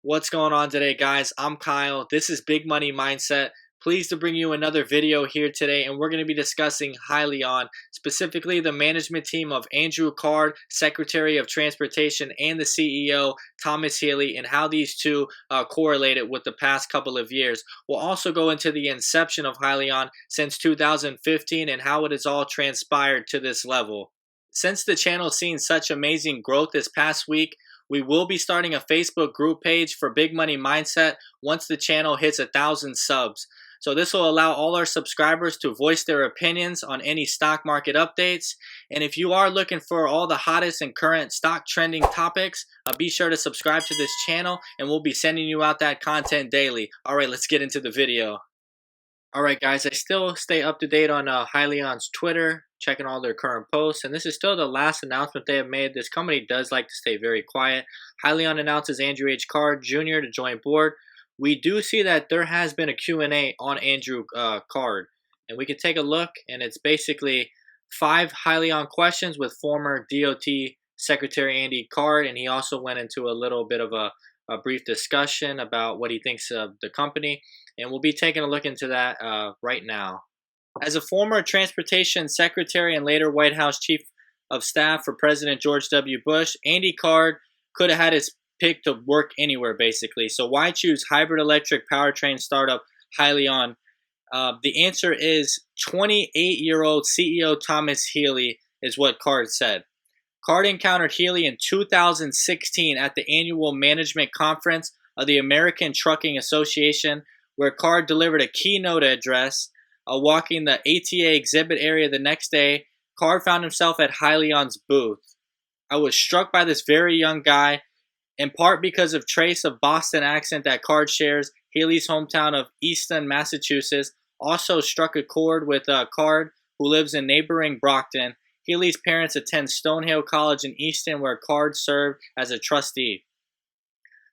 What's going on today, guys? I'm Kyle. This is Big Money Mindset. Pleased to bring you another video here today, and we're going to be discussing Hyllion, specifically the management team of Andrew Card, Secretary of Transportation, and the CEO, Thomas Healy, and how these two correlated with the past couple of years. We'll also go into the inception of Hyllion since 2015 and how it has all transpired to this level. Since the channel's seen such amazing growth this past week, we will be starting a Facebook group page for Big Money Mindset once the channel hits 1,000 subs. So this will allow all our subscribers to voice their opinions on any stock market updates. And if you are looking for all the hottest and current stock trending topics, be sure to subscribe to this channel and we'll be sending you out that content daily. All right, let's get into the video. Alright guys, I still stay up to date on Hyllion's Twitter, checking all their current posts, and this is still the last announcement they have made. This company does like to stay very quiet. Hyllion announces Andrew H. Card Jr. to join board. We do see that there has been a Q&A on Andrew Card, and we can take a look, and it's basically 5 Hyllion questions with former DOT Secretary Andy Card, and he also went into a little bit of a brief discussion about what he thinks of the company, and we'll be taking a look into that right now. As a former transportation secretary and later White House chief of staff for President George W. Bush, Andy Card could have had his pick to work anywhere basically. So why choose hybrid electric powertrain startup Hyllion? The answer is 28-year-old CEO Thomas Healy is what Card said. Card encountered Healy in 2016 at the annual management conference of the American Trucking Association, where Card delivered a keynote address. Walking the ATA exhibit area the next day, Card found himself at Hyllion's booth. I was struck by this very young guy, in part because of trace of Boston accent that Card shares. Healy's hometown of Easton, Massachusetts, also struck a chord with Card, who lives in neighboring Brockton. Healy's parents attend Stonehill College in Easton, where Card served as a trustee.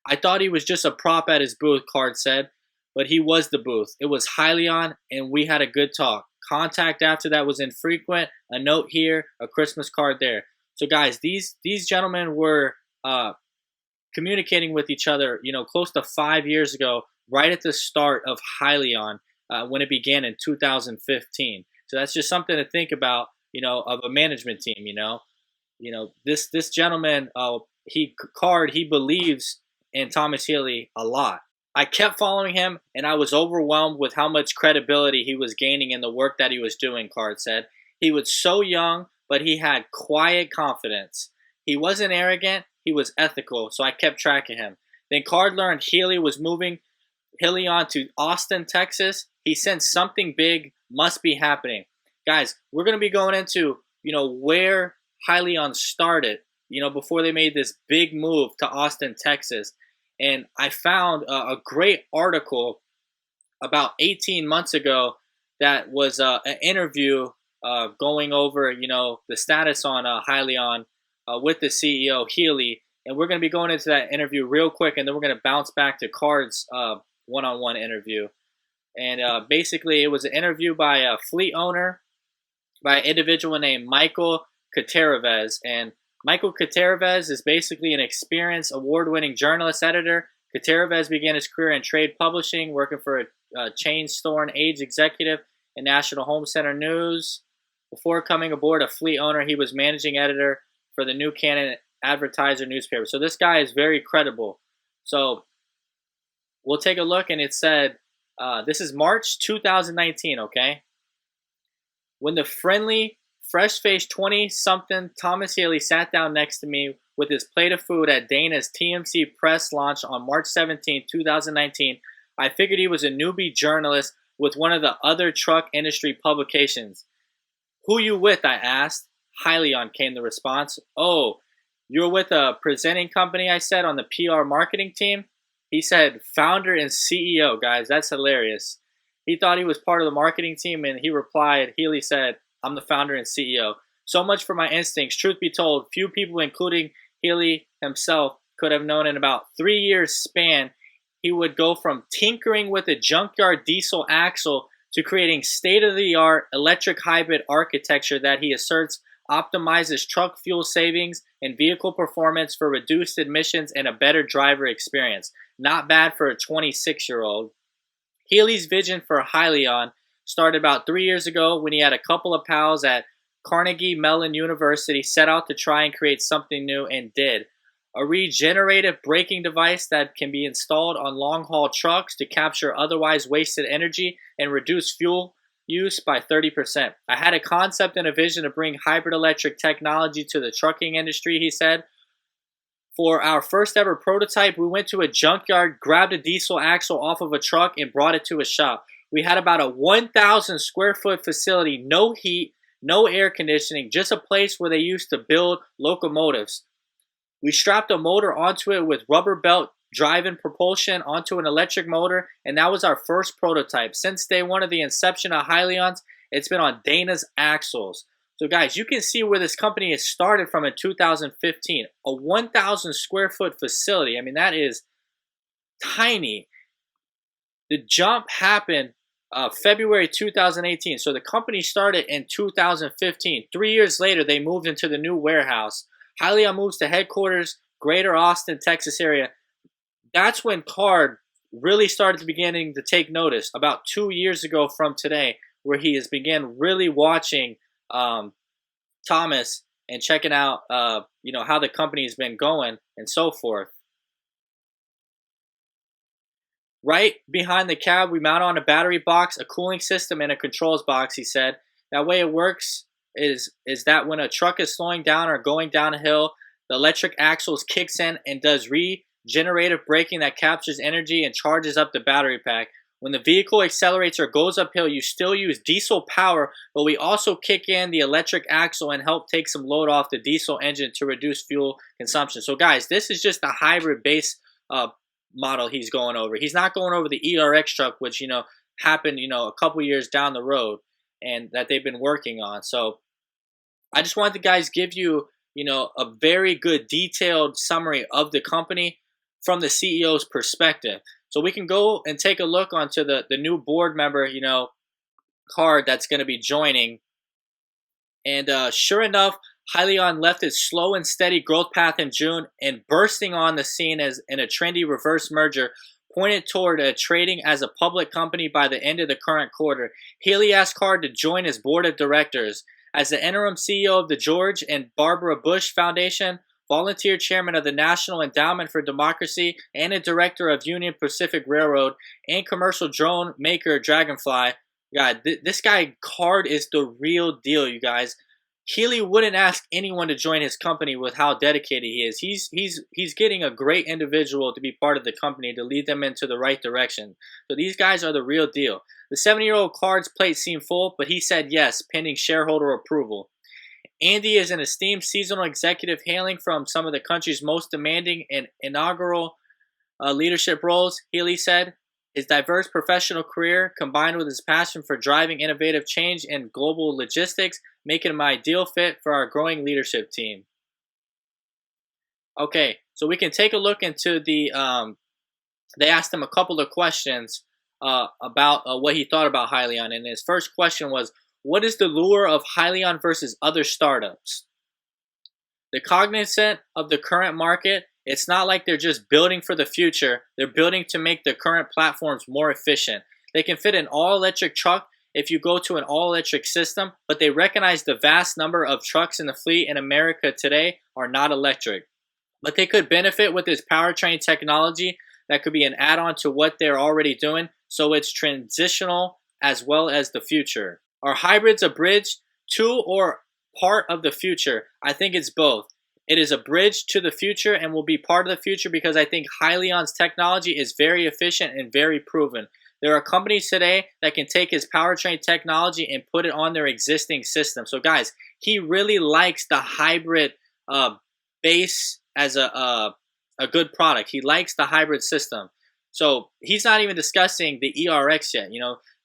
I thought he was just a prop at his booth, Card said, but he was the booth. It was Hyllion, and we had a good talk. Contact after that was infrequent, a note here, a Christmas card there. So guys, these gentlemen were communicating with each other, close to 5 years ago, right at the start of Hyllion, when it began in 2015. So that's just something to think about, of a management team. This gentleman, he believes in Thomas Healy a lot. I kept following him, and I was overwhelmed with how much credibility he was gaining in the work that he was doing, Card said. He was so young, but he had quiet confidence. He wasn't arrogant, he was ethical, so I kept track of him. Then Card learned Healy was moving Hyllion to Austin, Texas. He sensed something big must be happening. Guys, we're going to be going into, where Hyllion started, before they made this big move to Austin, Texas. And I found a great article about 18 months ago that was an interview going over, the status on Hyllion with the CEO, Healy. And we're going to be going into that interview real quick, and then we're going to bounce back to Card's one-on-one interview. And basically, it was an interview by a fleet owner, by an individual named Michael Kateravez. And Michael Kateravez is basically an experienced, award-winning journalist editor. Kateravez began his career in trade publishing, working for a chain store and age executive in National Home Center News. Before coming aboard a fleet owner, he was managing editor for the New Canaan Advertiser newspaper. So this guy is very credible. So we'll take a look, and it said, this is March 2019, okay? When the friendly, fresh-faced 20-something Thomas Healy sat down next to me with his plate of food at Dana's TMC press launch on March 17, 2019, I figured he was a newbie journalist with one of the other truck industry publications. Who you with, I asked. Hyllion, came the response. Oh, you're with a presenting company, I said, on the PR marketing team? He said, founder and CEO, guys. That's hilarious. He thought he was part of the marketing team, and he replied, Healy said, I'm the founder and CEO. So much for my instincts. Truth be told, few people, including Healy himself, could have known in about 3 years span he would go from tinkering with a junkyard diesel axle to creating state-of-the-art electric hybrid architecture that he asserts optimizes truck fuel savings and vehicle performance for reduced emissions and a better driver experience. Not bad for a 26-year-old. Healy's vision for Hyllion started about 3 years ago when he had a couple of pals at Carnegie Mellon University set out to try and create something new, and did. A regenerative braking device that can be installed on long-haul trucks to capture otherwise wasted energy and reduce fuel use by 30%. I had a concept and a vision to bring hybrid electric technology to the trucking industry, he said. For our first ever prototype, we went to a junkyard, grabbed a diesel axle off of a truck, and brought it to a shop. We had about a 1,000 square foot facility, no heat, no air conditioning, just a place where they used to build locomotives. We strapped a motor onto it with rubber belt drive-in propulsion onto an electric motor, and that was our first prototype. Since day one of the inception of Hyliion's, it's been on Dana's axles. So guys, you can see where this company has started from in 2015. A 1,000 square foot facility. I mean, that is tiny. The jump happened February 2018. So the company started in 2015. 3 years later, they moved into the new warehouse. Hyllion moves to headquarters, Greater Austin, Texas area. That's when Card really started beginning to take notice, about 2 years ago from today, where he has began really watching Thomas and checking out, how the company has been going and so forth. Right behind the cab, we mount on a battery box, a cooling system, and a controls box, he said. That way it works is that when a truck is slowing down or going down a hill, the electric axles kicks in and does regenerative braking that captures energy and charges up the battery pack. When the vehicle accelerates or goes uphill, you still use diesel power, but we also kick in the electric axle and help take some load off the diesel engine to reduce fuel consumption. So guys, this is just a hybrid base model he's going over. He's not going over the ERX truck, which, happened, a couple years down the road and that they've been working on. So I just wanted to guys give you, a very good detailed summary of the company from the CEO's perspective. So we can go and take a look onto the new board member, Card that's going to be joining. And sure enough, Hyllion left its slow and steady growth path in June and bursting on the scene as in a trendy reverse merger pointed toward trading as a public company by the end of the current quarter. Healy asked Card to join his board of directors. As the interim CEO of the George and Barbara Bush Foundation, volunteer chairman of the National Endowment for Democracy, and a director of Union Pacific Railroad, and commercial drone maker Dragonfly. God, this guy Card is the real deal, you guys. Healy wouldn't ask anyone to join his company with how dedicated he is. He's getting a great individual to be part of the company to lead them into the right direction. So these guys are the real deal. The 70-year-old Card's plate seemed full, but he said yes, pending shareholder approval. Andy is an esteemed seasonal executive hailing from some of the country's most demanding and inaugural leadership roles, Healy said. His diverse professional career, combined with his passion for driving innovative change in global logistics, make him an ideal fit for our growing leadership team. Okay, so we can take a look into the, they asked him a couple of questions about what he thought about Hyllion. And his first question was, what is the lure of Hyllion versus other startups? They're cognizant of the current market. It's not like they're just building for the future. They're building to make the current platforms more efficient. They can fit an all-electric truck if you go to an all-electric system, but they recognize the vast number of trucks in the fleet in America today are not electric. But they could benefit with this powertrain technology that could be an add-on to what they're already doing, so it's transitional as well as the future. Are hybrids a bridge to or part of the future? I think it's both. It is a bridge to the future and will be part of the future because I think Hyllion's technology is very efficient and very proven. There are companies today that can take his powertrain technology and put it on their existing system. So guys, he really likes the hybrid base as a good product. He likes the hybrid system. So he's not even discussing the ERX yet.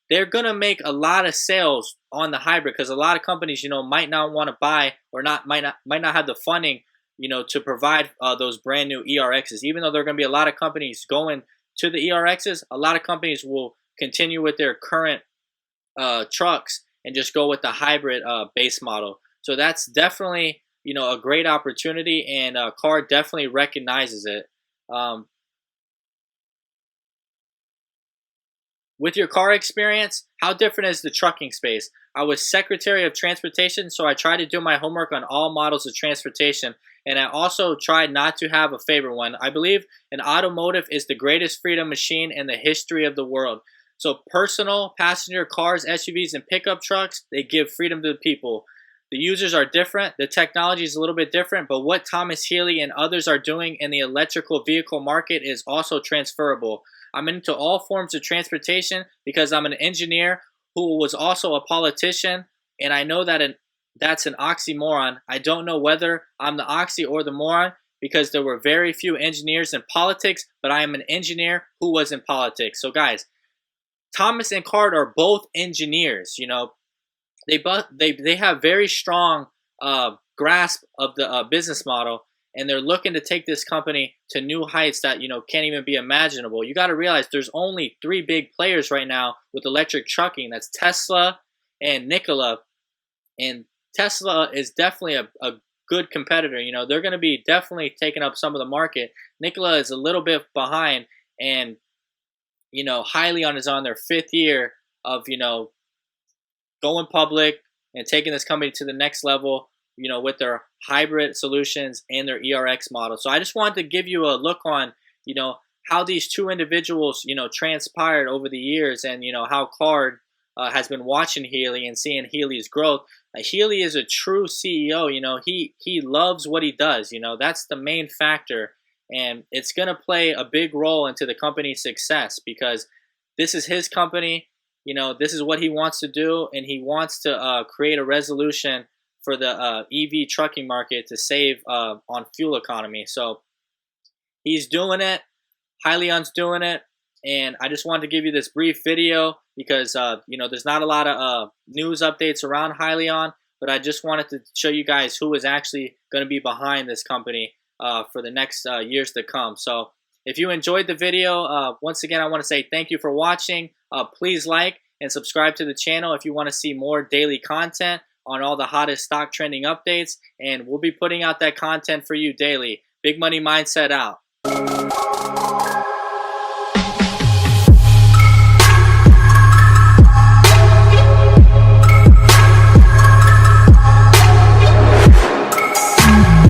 They're going to make a lot of sales on the hybrid because a lot of companies, might not want to buy or might not have the funding, to provide those brand new ERXs. Even though there are going to be a lot of companies going to the ERXs, a lot of companies will continue with their current trucks and just go with the hybrid base model. So that's definitely, a great opportunity, and Car definitely recognizes it. Um, With your car experience, how different is the trucking space? I was Secretary of Transportation, so I tried to do my homework on all models of transportation, and I also tried not to have a favorite one. I believe an automotive is the greatest freedom machine in the history of the world. So personal, passenger cars, SUVs, and pickup trucks, they give freedom to the people. The users are different, the technology is a little bit different, but what Thomas Healy and others are doing in the electrical vehicle market is also transferable. I'm into all forms of transportation because I'm an engineer who was also a politician, and I know that that's an oxymoron. I don't know whether I'm the oxy or the moron because there were very few engineers in politics, but I am an engineer who was in politics. So guys, Thomas and Card are both engineers. They have very strong grasp of the business model, and they're looking to take this company to new heights that can't even be imaginable. You got to realize there's only 3 big players right now with electric trucking. That's Tesla and Nikola, and Tesla is definitely a good competitor. They're going to be definitely taking up some of the market. Nikola is a little bit behind, and Hyllion is on their 5th year of going public and taking this company to the next level, with their hybrid solutions and their ERX model. So I just wanted to give you a look on, how these 2 individuals, transpired over the years, and, how Card has been watching Healy and seeing Healy's growth. Healy is a true CEO. He loves what he does. That's the main factor, and it's going to play a big role into the company's success because this is his company. This is what he wants to do, and he wants to create a resolution for the EV trucking market to save on fuel economy. So he's doing it. Hyllion's doing it. And I just wanted to give you this brief video because, there's not a lot of news updates around Hyllion, but I just wanted to show you guys who is actually going to be behind this company for the next years to come. So if you enjoyed the video, once again, I want to say thank you for watching. Please like and subscribe to the channel if you want to see more daily content on all the hottest stock trending updates, and we'll be putting out that content for you daily. Big Money Mindset out.